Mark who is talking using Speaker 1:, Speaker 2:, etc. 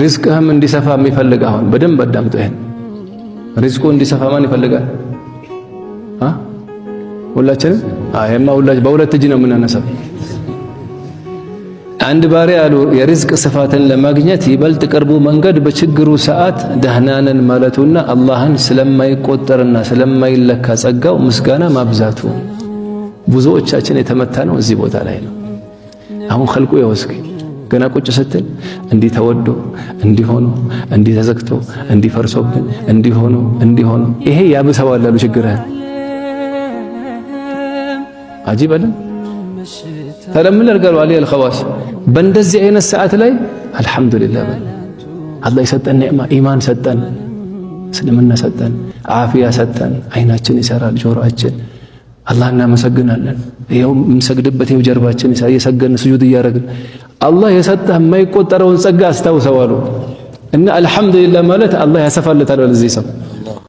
Speaker 1: ሪዝቅህም እንዲሰፋ የሚፈልግ አሁን በደንብ አዳምጡ። ይሄን ሪዝቁ እንዲሰፋ ማን ይፈልጋል? ሁላችንም አይማ ሁላችን በሁለት እጅ ነው የምናነሳው። አንድ ባሪያ አሉ የሪዝቅ ስፋትን ለማግኘት ይበልጥ ቅርቡ መንገድ በችግሩ ሰዓት ደህናነን ማለቱና አላህን ስለማይቆጠርና ስለማይለካ ጸጋው ምስጋና ማብዛቱ። ብዙዎቻችን የተመታ ነው እዚህ ቦታ ላይ ነው። አሁን ኸልቁ የወስኪ ገና ቁጭ ስትል እንዲህ ተወዶ እንዲሆኑ እንዲህ ተዘግቶ እንዲፈርሶብን እንዲሆኑ ይሄ ያብሰዋል አሉ ችግርህን። አጂብ አይደል? ተለምን ለርገሩ አለ الخواص በእንደዚህ አይነት ሰዓት ላይ አልহামዱሊላህ በል። አላህ የሰጠን ኒዕማ ኢማን ሰጠን፣ እስልምና ሰጠን፣ አፊያ ሰጠን፣ አይናችን ይሰራል፣ ጆሮአችን አላህ እናመሰግናለን። ይሄው የምንሰግድበት ይሄው ጀርባችን እየሰገድን ስጁድ እያደረግን አላህ የሰጠህ የማይቆጠረውን ጸጋ አስታውሰዋሉ እና አልহামዱሊላህ ማለት አላህ ያሰፋለታል ለዚህ ሰው